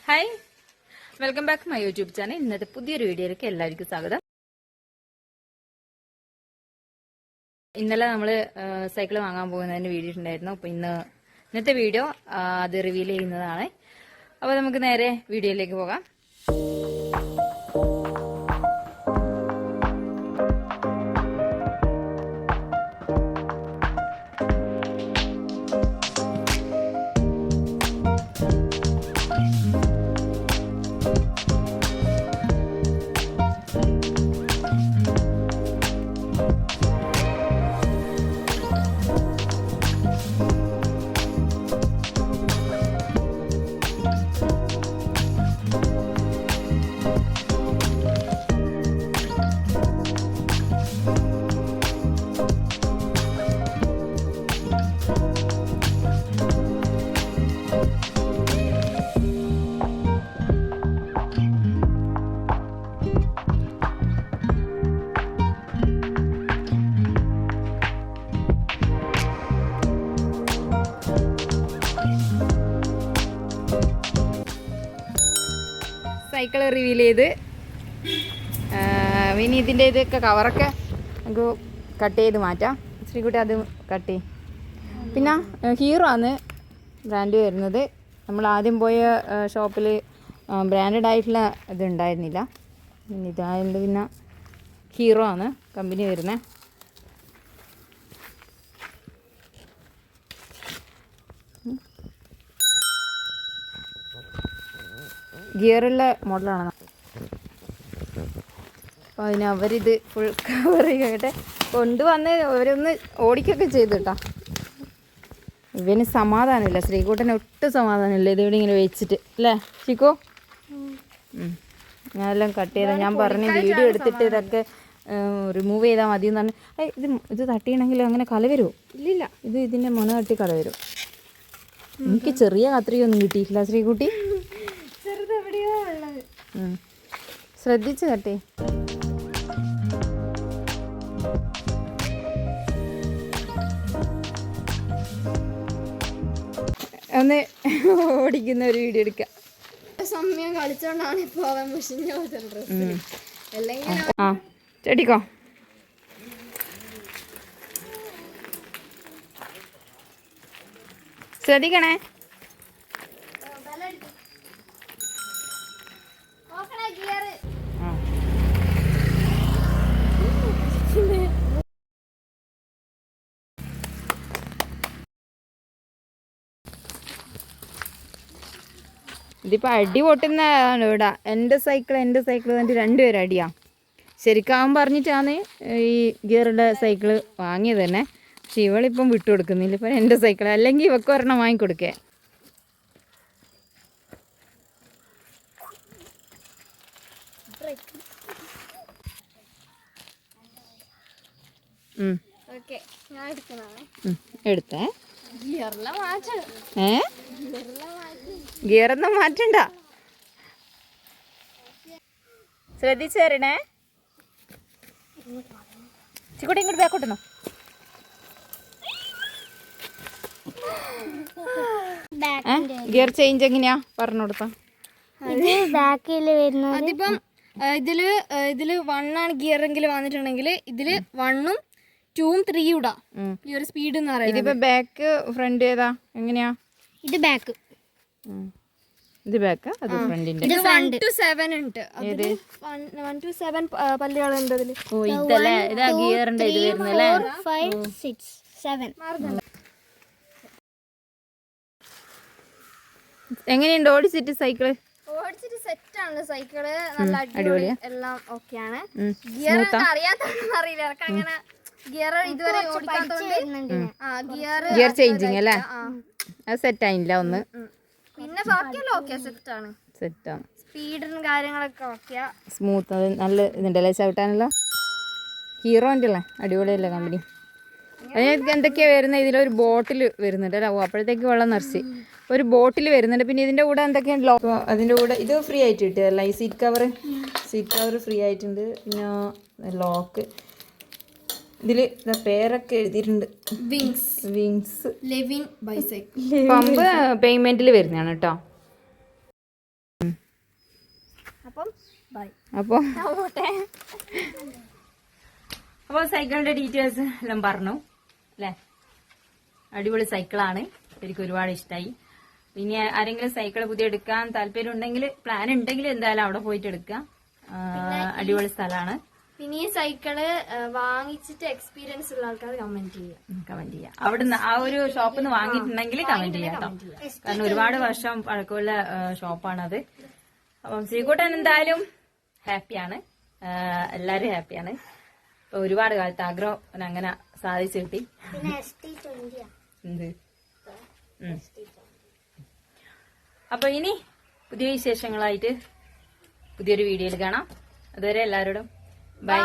Hi, welcome back my YouTube channel. ഇന്നത്തെ പുതിയൊരു വീഡിയോയിലേക്ക് എല്ലാവർക്കും സ്വാഗതം. ഇന്നലെ നമ്മള് സൈക്കിൾ വാങ്ങാൻ പോകുന്നതിന് വീഡിയോ ഉണ്ടായിരുന്നു. അപ്പൊ ഇന്നത്തെ വീഡിയോ അത് റിവീൽ ചെയ്യുന്നതാണ്. അപ്പൊ നമുക്ക് നേരെ വീഡിയോയിലേക്ക് പോകാം. സൈക്കിൾ റിവീൽ ചെയ്ത് ഇനി ഇതിൻ്റെ ഇതൊക്കെ കവറൊക്കെ നമുക്ക് കട്ട് ചെയ്ത് മാറ്റാം. ശ്രീകുട്ടി അത് കട്ട് ചെയ്യും. പിന്നെ ഹീറോ ആണ് ബ്രാൻഡ് വരുന്നത്. നമ്മൾ ആദ്യം പോയ ഷോപ്പിൽ ബ്രാൻഡഡ് ആയിട്ടുള്ള ഇത് ഉണ്ടായിരുന്നില്ല. പിന്നെ ഇതായത് പിന്നെ ഹീറോ ആണ് കമ്പനി വരുന്നത്. ഗിയറുള്ള മോഡലാണ്. അപ്പോൾ അതിന് അവരിത് ഫുൾ കവർ ചെയ്യട്ടെ കൊണ്ടുവന്ന് അവരൊന്ന് ഓടിക്കൊക്കെ ചെയ്തു കേട്ടോ. ഇവന് സമാധാനമില്ല, ശ്രീകുട്ടന് ഒട്ടും സമാധാനമില്ല ഇതിവിടെ ഇങ്ങനെ വെച്ചിട്ട് അല്ലേ ചിക്കോ? ഞാനെല്ലാം കട്ട് ചെയ്താൽ ഞാൻ പറഞ്ഞു വീഡിയോ എടുത്തിട്ട് ഇതൊക്കെ റിമൂവ് ചെയ്താൽ മതി എന്ന് പറഞ്ഞു. ഇത് തട്ടിയണമെങ്കിൽ അങ്ങനെ കല വരുമോ? ഇല്ലില്ല, ഇതിൻ്റെ മുന തട്ടി കല വരും. എനിക്ക് ചെറിയ കത്രിയൊന്നും കിട്ടിയിട്ടില്ല ശ്രീകുട്ടി. ശ്രദ്ധിച്ച് കട്ടേ. ഒന്ന് ഓടിക്കുന്ന ഒരു വീഡിയോ എടുക്കാം. സമയം കളിച്ചോണ്ടാണ് പോവാൻ ആ ചെടിക്കോ. ശ്രദ്ധിക്കണേ. ഇതിപ്പോൾ അടി പൊട്ടുന്നതാണ് ഇവിടെ. എൻ്റെ സൈക്കിൾ എന്നിട്ട് രണ്ടുപേരും അടിയാ. ശരിക്കാവും പറഞ്ഞിട്ടാണ് ഈ ഗിയറുടെ സൈക്കിള് വാങ്ങിയത് തന്നെ. പക്ഷെ ഇവളിപ്പം വിട്ടു കൊടുക്കുന്നില്ല. ഇപ്പം എൻ്റെ സൈക്കിൾ അല്ലെങ്കിൽ ഇവക്ക് ഒരെണ്ണം വാങ്ങിക്കൊടുക്കേ. എടുത്തേ. ഗിയറൊന്നും മാറ്റണ്ട, ശ്രദ്ധിച്ചു തരണേ. ചിക്കൂട്ടി ഇങ്ങോട്ട് ബാക്കോട്ടുന്നോ. ഗിയർ ചേഞ്ച് എങ്ങനെയാ പറഞ്ഞു കൊടുത്താ? അതിപ്പം ഇതില് 1 ആണ് ഗിയർ എങ്കിലും വന്നിട്ടുണ്ടെങ്കിൽ ഇതില് 1ഉം 2ഉം 3ഉം ഇടാം. ഈ ഒരു സ്പീഡ് എന്ന് പറയുന്നത്. ഇതിപ്പോ ബാക്ക് ഫ്രണ്ട് ഏതാ എങ്ങനെയാ? ഇത് ബാക്ക്, ഇത് ബാക്ക്, അത് ഫ്രണ്ടിന്റെ. ഇത് 1 to 7 ഉണ്ട്. 1 to 7 പല്ലുകളുണ്ട് അതില്. ഓ ഇതല്ലേ, ഇതാ ഗിയറിന്റെ ഇത് വരുന്നല്ലേ. 5 6 7. എങ്ങനെയുണ്ട് ഓടിച്ചിട്ട് സൈക്കിള്? ഓടിച്ചിട്ട് സെറ്റ് ആണ് സൈക്കിള്, നല്ല അടിപൊളി, എല്ലാം ഓക്കെയാണ്. ഗിയർ അറിയാത്തതൊന്നും അറിയില്ല എനിക്ക്. അങ്ങനെ ഗിയർ ഇതുവരെ ഓടിക്കാത്തതുകൊണ്ട് ഗിയർ ചേഞ്ചിങ് അല്ലേ, അത് സെറ്റ് ആയില്ല ഒന്ന്. പിന്നെ ബാക്കിയെല്ലാം ഓക്കെ, സെറ്റാണ്. സ്പീഡും കാര്യങ്ങളൊക്കെ ഓക്കെയാ, സ്മൂത്ത്. അത് നല്ല ഇതുണ്ടല്ലേ ചവിട്ടാനല്ലോ. ഹീറോൻ്റെ അല്ലേ, അടിപൊളിയല്ലേ കമ്പനി. അതിനൊക്കെ എന്തൊക്കെയാ വരുന്നത്? ഇതിലൊരു ബോട്ടിൽ വരുന്നുണ്ട് അല്ലേ. അപ്പോഴത്തേക്ക് വെള്ളം നിറച്ച് ഒരു ബോട്ടിൽ വരുന്നുണ്ട്. പിന്നെ ഇതിൻ്റെ കൂടെ എന്തൊക്കെയാണ് അതിൻ്റെ കൂടെ ഇത് ഫ്രീ ആയിട്ട് കിട്ടുമല്ല. ഈ സീറ്റ് കവർ ഫ്രീ ആയിട്ടുണ്ട്. പിന്നെ ലോക്ക്, ഇതിൽ പേരൊക്കെ എഴുതിയിട്ടുണ്ട്. വിങ്സ് ലെവിൻ ബൈസൈക്കിൾ. പമ്പ് പേയ്മെൻറ്റിൽ വരുന്നതാണ് കേട്ടോ. അപ്പം ബൈ. അപ്പോൾ പോട്ടെ. അപ്പോൾ സൈക്കിളിന്റെ ഡീറ്റെയിൽസ് എല്ലാം പറഞ്ഞു അല്ലേ. അടിപൊളി സൈക്കിളാണ്, എനിക്ക് ഒരുപാട് ഇഷ്ടമായി. ഇനി ആരെങ്കിലും സൈക്കിൾ പുതിയ എടുക്കാൻ താല്പര്യം ഉണ്ടെങ്കിൽ, പ്ലാൻ ഉണ്ടെങ്കിൽ എന്തായാലും അവിടെ പോയിട്ട് എടുക്കാം. അടിപൊളി സ്ഥലമാണ്. പിന്നെ ഈ സൈക്കിള് വാങ്ങിച്ചിട്ട് എക്സ്പീരിയൻസ് ഉള്ള ആൾക്കാർ കമന്റ് ചെയ്യാം. അവിടുന്ന് ആ ഒരു ഷോപ്പിൽ നിന്ന് വാങ്ങിയിട്ടുണ്ടെങ്കിൽ കമന്റ് ചെയ്യാം കേട്ടോ. കാരണം ഒരുപാട് വർഷം പഴക്കമുള്ള ഷോപ്പാണത്. അപ്പം ശ്രീകുട്ടൻ എന്തായാലും ഹാപ്പിയാണ്, എല്ലാരും ഹാപ്പിയാണ്. ഒരുപാട് കാലത്ത് ആഗ്രഹം അങ്ങനെ സാധിച്ചു കിട്ടി. എന്ത് അപ്പൊ ഇനി പുതിയ വിശേഷങ്ങളായിട്ട് പുതിയൊരു വീഡിയോയിൽ കാണാം. അതുവരെ എല്ലാവരോടും ബൈ.